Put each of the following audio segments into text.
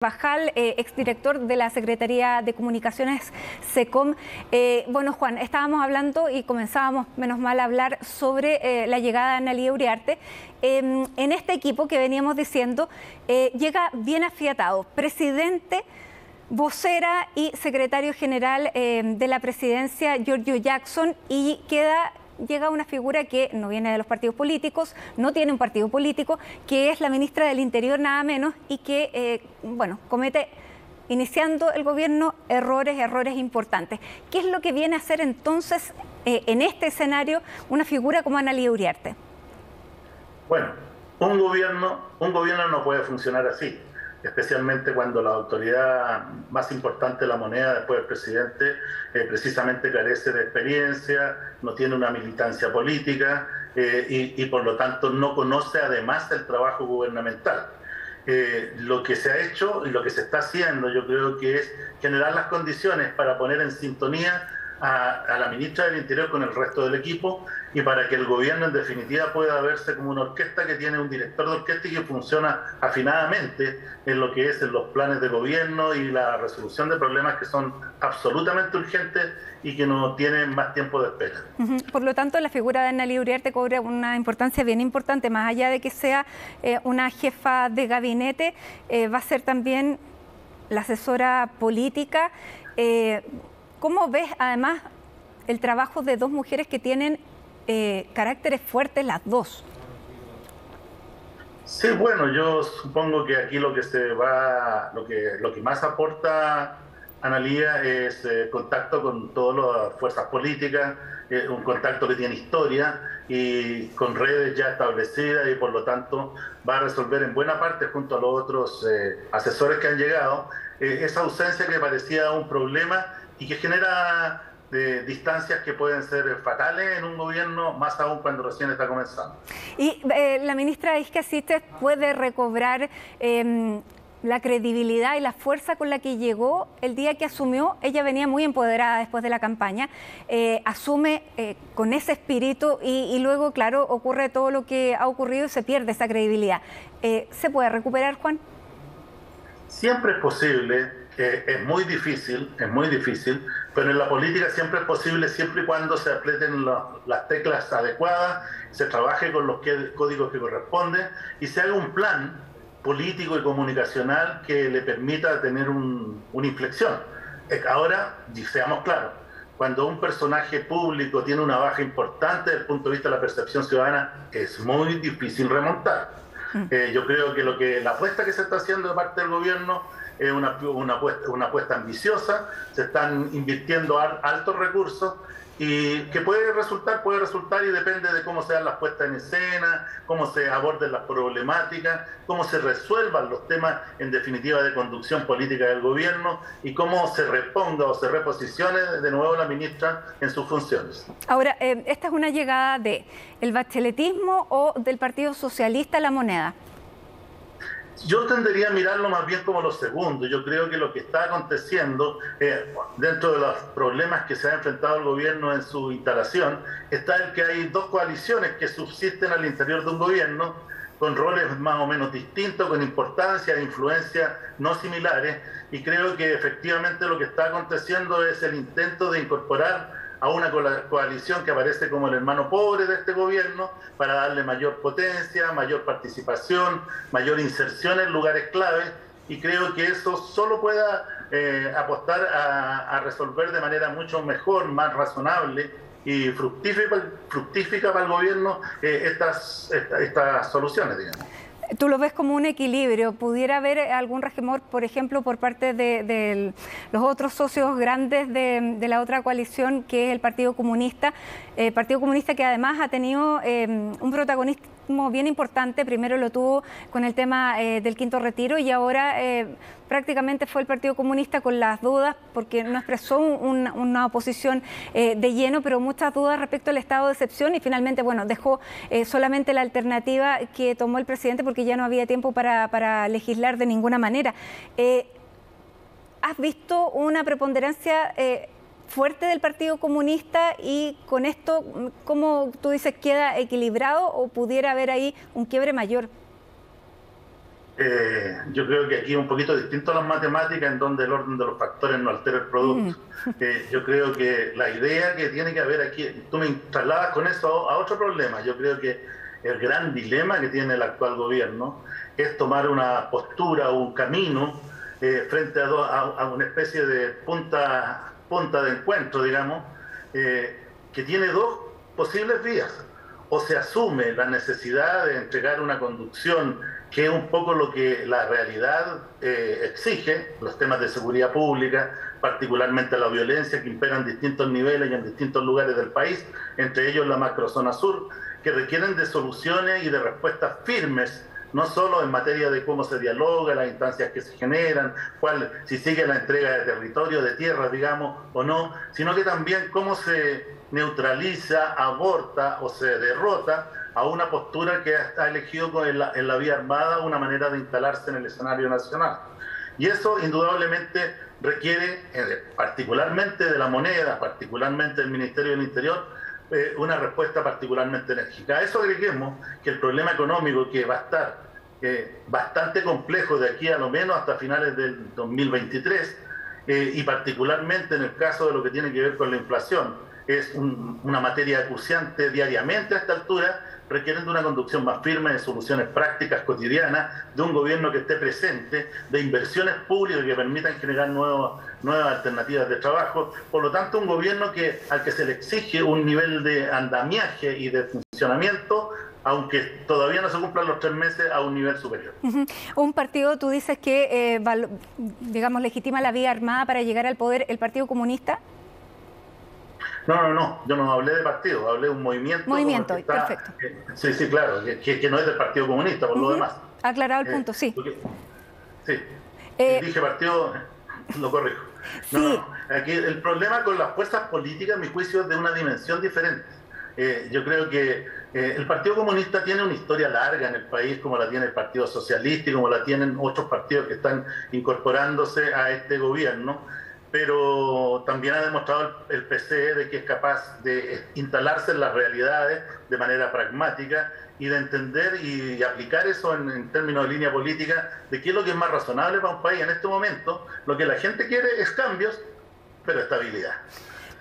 Bajal, exdirector de la Secretaría de Comunicaciones SECOM. Bueno, Juan, estábamos hablando y comenzábamos, menos mal, a hablar sobre la llegada de Analía Uriarte. En este equipo que veníamos diciendo, llega bien afiatado, presidente, vocera y secretario general de la presidencia, Giorgio Jackson, y llega una figura que no viene de los partidos políticos, no tiene un partido político, que es la ministra del Interior nada menos y que, bueno, comete, iniciando el gobierno, errores importantes. ¿Qué es lo que viene a hacer entonces en este escenario una figura como Analía Uriarte? Bueno, un gobierno no puede funcionar así, especialmente cuando la autoridad más importante de la moneda, después del presidente, precisamente carece de experiencia, no tiene una militancia política y por lo tanto no conoce además el trabajo gubernamental. Lo que se ha hecho y lo que se está haciendo, yo creo que es generar las condiciones para poner en sintonía a la ministra del Interior con el resto del equipo y para que el gobierno en definitiva pueda verse como una orquesta que tiene un director de orquesta y que funciona afinadamente en lo que es en los planes de gobierno y la resolución de problemas que son absolutamente urgentes y que no tienen más tiempo de espera. Por lo tanto, la figura de Analía Uriarte cobra una importancia bien importante, más allá de que sea una jefa de gabinete, va a ser también la asesora política. ¿Cómo ves, además, el trabajo de dos mujeres que tienen caracteres fuertes las dos? Sí, bueno, yo supongo que aquí lo que más aporta Analía es contacto con todas las fuerzas políticas, un contacto que tiene historia y con redes ya establecidas y por lo tanto va a resolver en buena parte junto a los otros asesores que han llegado esa ausencia que parecía un problema y que genera distancias que pueden ser fatales en un gobierno, más aún cuando recién está comenzando. Y la ministra Isquia Siches puede recobrar la credibilidad y la fuerza con la que llegó el día que asumió. Ella venía muy empoderada después de la campaña, asume con ese espíritu y luego, claro, ocurre todo lo que ha ocurrido y se pierde esa credibilidad. ¿Se puede recuperar, Juan? Siempre es posible. Es muy difícil, pero en la política siempre es posible siempre y cuando se aprieten las teclas adecuadas, se trabaje con los códigos que corresponden y se haga un plan político y comunicacional que le permita tener una inflexión. Ahora, seamos claros, cuando un personaje público tiene una baja importante desde el punto de vista de la percepción ciudadana, es muy difícil remontar. Yo creo que la apuesta que se está haciendo de parte del gobierno es una apuesta ambiciosa, se están invirtiendo altos recursos y que puede resultar y depende de cómo sean las puestas en escena, cómo se aborden las problemáticas, cómo se resuelvan los temas en definitiva de conducción política del gobierno y cómo se reponga o se reposicione de nuevo la ministra en sus funciones. Ahora, ¿esta es una llegada del bacheletismo o del Partido Socialista a la moneda? Yo tendería a mirarlo más bien como lo segundo. Yo creo que lo que está aconteciendo dentro de los problemas que se ha enfrentado el gobierno en su instalación está el que hay dos coaliciones que subsisten al interior de un gobierno con roles más o menos distintos, con importancia e influencias no similares y creo que efectivamente lo que está aconteciendo es el intento de incorporar a una coalición que aparece como el hermano pobre de este gobierno para darle mayor potencia, mayor participación, mayor inserción en lugares clave y creo que eso solo pueda apostar a resolver de manera mucho mejor, más razonable y fructífica para el gobierno estas soluciones, digamos. ¿Tú lo ves como un equilibrio? ¿Pudiera haber algún resquemor, por ejemplo, por parte de los otros socios grandes de la otra coalición, que es el Partido Comunista? Partido Comunista que además ha tenido un protagonismo bien importante. Primero lo tuvo con el tema del quinto retiro y ahora prácticamente fue el Partido Comunista con las dudas, porque no expresó una oposición de lleno, pero muchas dudas respecto al estado de excepción y finalmente, bueno, dejó solamente la alternativa que tomó el presidente porque ya no había tiempo para legislar de ninguna manera. ¿Has visto una preponderancia fuerte del Partido Comunista y con esto, cómo tú dices, queda equilibrado o pudiera haber ahí un quiebre mayor? Yo creo que aquí es un poquito distinto a las matemáticas, en donde el orden de los factores no altera el producto. Yo creo que la idea que tiene que haber aquí, tú me trasladas con eso a otro problema. Yo creo que el gran dilema que tiene el actual gobierno es tomar una postura o un camino frente a una especie de punta de encuentro, digamos, que tiene dos posibles vías. O se asume la necesidad de entregar una conducción que es un poco lo que la realidad exige, los temas de seguridad pública, particularmente la violencia que impera en distintos niveles y en distintos lugares del país, entre ellos la macrozona sur, que requieren de soluciones y de respuestas firmes, no solo en materia de cómo se dialoga, las instancias que se generan, si sigue la entrega de territorio, de tierra, digamos, o no, sino que también cómo se neutraliza, aborta o se derrota a una postura que ha elegido en la vía armada una manera de instalarse en el escenario nacional. Y eso indudablemente requiere, particularmente de la moneda, particularmente del Ministerio del Interior, una respuesta particularmente enérgica. A eso agreguemos que el problema económico, que va a estar bastante complejo de aquí a lo menos hasta finales del 2023, y particularmente en el caso de lo que tiene que ver con la inflación, es una materia acuciante diariamente a esta altura, requieren de una conducción más firme, de soluciones prácticas cotidianas, de un gobierno que esté presente, de inversiones públicas que permitan generar nuevas alternativas de trabajo. Por lo tanto, un gobierno al que se le exige un nivel de andamiaje y de funcionamiento, aunque todavía no se cumplan los 3 meses, a un nivel superior. Un partido, tú dices que, digamos, legitima la vía armada para llegar al poder, ¿el Partido Comunista? No, yo no hablé de partido, hablé de un movimiento. Movimiento, perfecto. Sí, claro, que no es del Partido Comunista, por lo demás. Aclarado el punto, sí. Dije partido, lo corrijo. Sí. Aquí el problema con las fuerzas políticas, a mi juicio, es de una dimensión diferente. Yo creo que el Partido Comunista tiene una historia larga en el país, como la tiene el Partido Socialista y como la tienen otros partidos que están incorporándose a este gobierno, pero también ha demostrado el PC de que es capaz de instalarse en las realidades de manera pragmática y de entender y aplicar eso en términos de línea política, de qué es lo que es más razonable para un país. En este momento, lo que la gente quiere es cambios, pero estabilidad.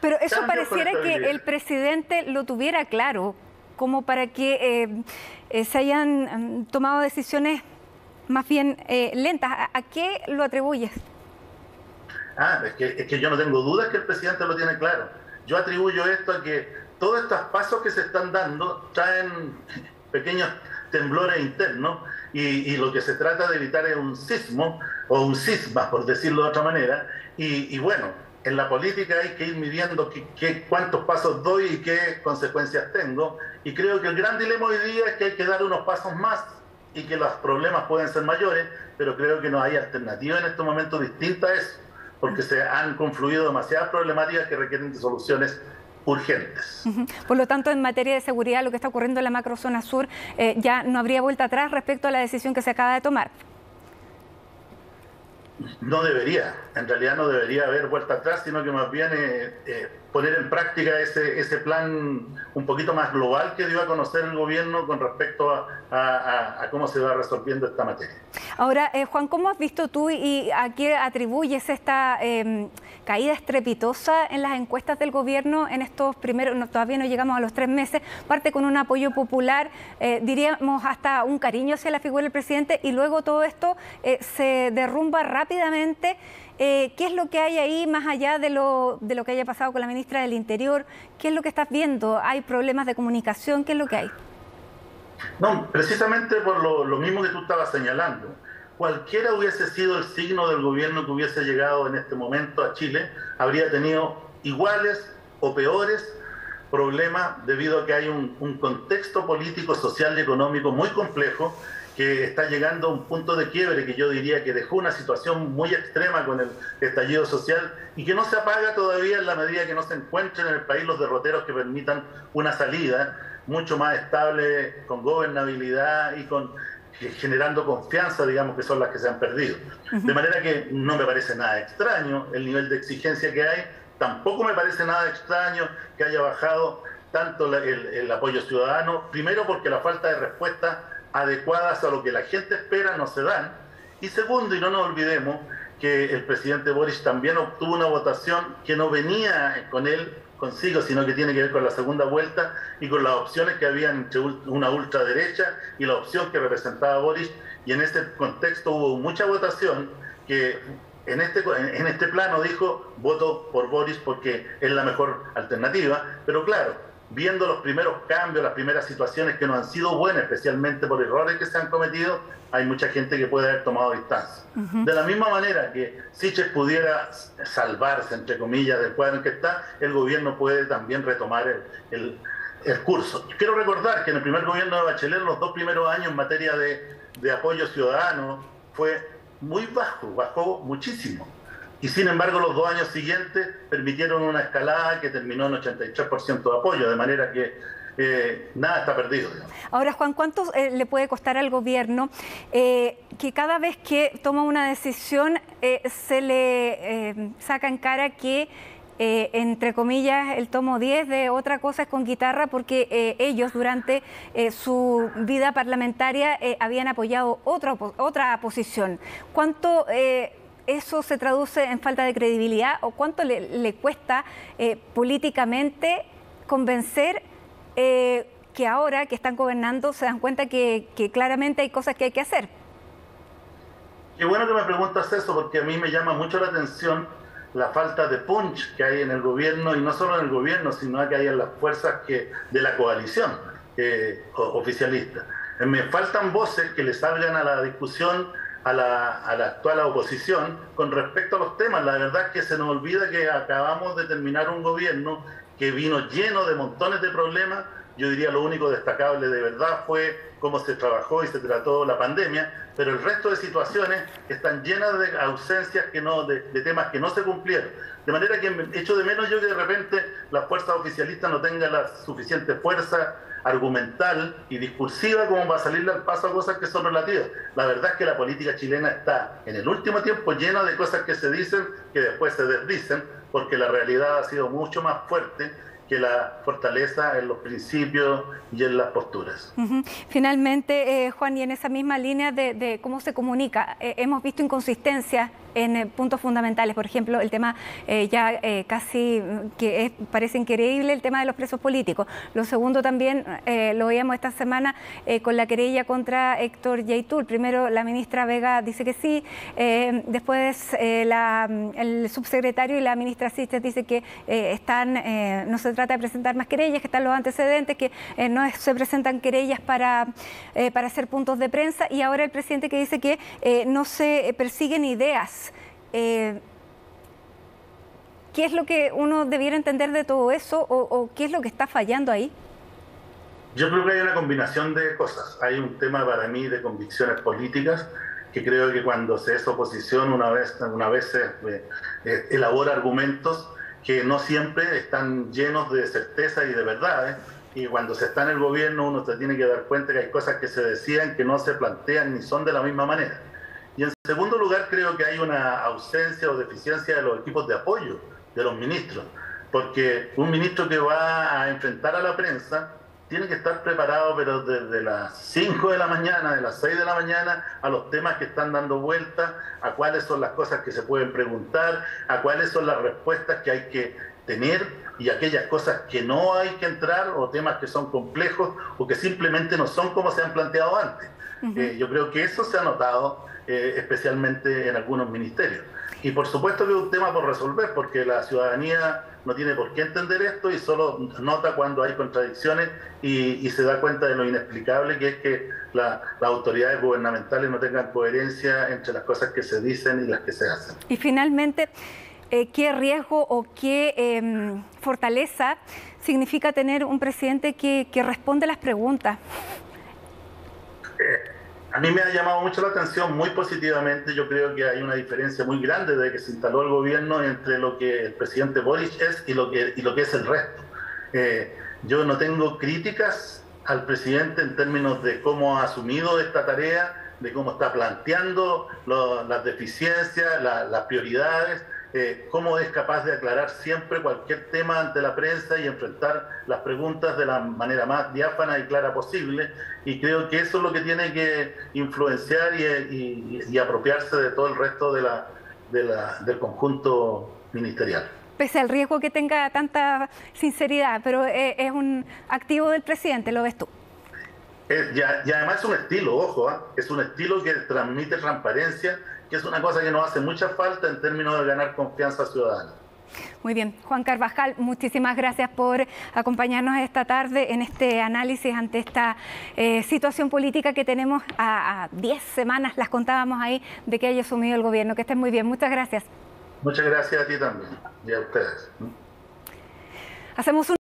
Pero eso pareciera que el presidente lo tuviera claro, como para que se hayan tomado decisiones más bien lentas. ¿A qué lo atribuyes? Es que yo no tengo dudas que el presidente lo tiene claro. Yo atribuyo esto a que todos estos pasos que se están dando traen pequeños temblores internos y lo que se trata de evitar es un sismo o un cisma, por decirlo de otra manera. Y bueno, en la política hay que ir midiendo cuántos pasos doy y qué consecuencias tengo. Y creo que el gran dilema hoy día es que hay que dar unos pasos más y que los problemas pueden ser mayores, pero creo que no hay alternativa en estos momentos distinta a eso, porque se han confluido demasiadas problemáticas que requieren de soluciones urgentes. Por lo tanto, en materia de seguridad, lo que está ocurriendo en la macrozona sur, ya no habría vuelta atrás respecto a la decisión que se acaba de tomar. No debería, en realidad no debería haber vuelta atrás, sino que más bien poner en práctica ese plan un poquito más global que dio a conocer el gobierno con respecto a cómo se va resolviendo esta materia. Ahora, Juan, ¿cómo has visto tú y a qué atribuyes esta caída estrepitosa en las encuestas del gobierno en estos primeros, todavía no llegamos a los 3 meses, parte con un apoyo popular, diríamos hasta un cariño hacia la figura del presidente, y luego todo esto se derrumba rápidamente? ¿Qué es lo que hay ahí más allá de lo que haya pasado con la ministra del Interior? ¿Qué es lo que estás viendo? ¿Hay problemas de comunicación? ¿Qué es lo que hay? No, precisamente por lo mismo que tú estabas señalando. Cualquiera hubiese sido el signo del gobierno que hubiese llegado en este momento a Chile, habría tenido iguales o peores problemas debido a que hay un contexto político, social y económico muy complejo que está llegando a un punto de quiebre que yo diría que dejó una situación muy extrema con el estallido social y que no se apaga todavía en la medida que no se encuentren en el país los derroteros que permitan una salida mucho más estable, con gobernabilidad y generando confianza, digamos, que son las que se han perdido. De manera que no me parece nada extraño el nivel de exigencia que hay, tampoco me parece nada extraño que haya bajado tanto el apoyo ciudadano, primero porque la falta de respuesta adecuadas a lo que la gente espera no se dan. Y segundo, y no nos olvidemos, que el presidente Boric también obtuvo una votación que no venía con él consigo, sino que tiene que ver con la segunda vuelta y con las opciones que había entre una ultraderecha y la opción que representaba Boric, y en este contexto hubo mucha votación que en este plano dijo voto por Boric porque es la mejor alternativa, pero claro, viendo los primeros cambios, las primeras situaciones que no han sido buenas, especialmente por errores que se han cometido, hay mucha gente que puede haber tomado distancia. De la misma manera que Sichel pudiera salvarse, entre comillas, del cuadro en que está, el gobierno puede también retomar el curso. Quiero recordar que en el primer gobierno de Bachelet, los 2 primeros años en materia de apoyo ciudadano fue muy bajo, bajó muchísimo. Y sin embargo, los 2 años siguientes permitieron una escalada que terminó en 83% de apoyo, de manera que nada está perdido, digamos. Ahora, Juan, ¿cuánto le puede costar al gobierno que cada vez que toma una decisión se le saca en cara que, entre comillas, el tomo 10 de Otra Cosa es con Guitarra, porque ellos durante su vida parlamentaria habían apoyado otra posición? ¿Cuánto eso se traduce en falta de credibilidad o cuánto le cuesta políticamente convencer que ahora que están gobernando se dan cuenta que claramente hay cosas que hay que hacer? Qué bueno que me preguntas eso, porque a mí me llama mucho la atención la falta de punch que hay en el gobierno, y no solo en el gobierno, sino que hay en las fuerzas de la coalición oficialista. Me faltan voces que le salgan a la discusión a la actual oposición con respecto a los temas. La verdad es que se nos olvida que acabamos de terminar un gobierno que vino lleno de montones de problemas. Yo diría lo único destacable de verdad fue cómo se trabajó y se trató la pandemia, pero el resto de situaciones están llenas de ausencias, de temas que no se cumplieron. De manera que echo de menos yo que de repente las fuerzas oficialistas no tengan la suficiente fuerza argumental y discursiva como para salirle al paso a cosas que son relativas. La verdad es que la política chilena está en el último tiempo llena de cosas que se dicen que después se desdicen, porque la realidad ha sido mucho más fuerte que la fortaleza en los principios y en las posturas. Finalmente, Juan, y en esa misma línea de cómo se comunica, hemos visto inconsistencias en puntos fundamentales. Por ejemplo, el tema casi que parece increíble, el tema de los presos políticos. Lo segundo también, lo veíamos esta semana con la querella contra Héctor Yaitul. Primero la ministra Vega dice que sí, después el subsecretario y la ministra Sichel dice que no se trata de presentar más querellas, que están los antecedentes, que no se presentan querellas para hacer puntos de prensa, y ahora el presidente que dice que no se persiguen ideas. ¿Qué es lo que uno debiera entender de todo eso o qué es lo que está fallando ahí? Yo creo que hay una combinación de cosas. Hay un tema para mí de convicciones políticas, que creo que cuando se es oposición una vez elabora argumentos que no siempre están llenos de certeza y de verdades, y cuando se está en el gobierno uno se tiene que dar cuenta que hay cosas que se decían que no se plantean ni son de la misma manera. Y en segundo lugar, creo que hay una ausencia o deficiencia de los equipos de apoyo de los ministros, porque un ministro que va a enfrentar a la prensa tiene que estar preparado, pero desde las 5 de la mañana, de las 6 de la mañana, a los temas que están dando vuelta, a cuáles son las cosas que se pueden preguntar, a cuáles son las respuestas que hay que tener, y aquellas cosas que no hay que entrar, o temas que son complejos o que simplemente no son como se han planteado antes. Yo creo que eso se ha notado especialmente en algunos ministerios. Y por supuesto que es un tema por resolver, porque la ciudadanía no tiene por qué entender esto y solo nota cuando hay contradicciones y se da cuenta de lo inexplicable que es que las autoridades gubernamentales no tengan coherencia entre las cosas que se dicen y las que se hacen. Y finalmente, ¿qué riesgo o qué fortaleza significa tener un presidente que responde las preguntas? A mí me ha llamado mucho la atención muy positivamente. Yo creo que hay una diferencia muy grande desde que se instaló el gobierno entre lo que el presidente Boric es y lo que es el resto. Yo no tengo críticas al presidente en términos de cómo ha asumido esta tarea, de cómo está planteando las deficiencias, las prioridades. cómo es capaz de aclarar siempre cualquier tema ante la prensa y enfrentar las preguntas de la manera más diáfana y clara posible, y creo que eso es lo que tiene que influenciar y apropiarse de todo el resto del conjunto ministerial. Pese al riesgo que tenga tanta sinceridad, pero es un activo del presidente, ¿lo ves tú? Y además es un estilo, ojo, es un estilo que transmite transparencia, que es una cosa que nos hace mucha falta en términos de ganar confianza ciudadana. Muy bien, Juan Carvajal, muchísimas gracias por acompañarnos esta tarde en este análisis ante esta situación política que tenemos a 10 semanas, las contábamos ahí, de que haya asumido el gobierno. Que estén muy bien, muchas gracias. Muchas gracias a ti también y a ustedes. Hacemos un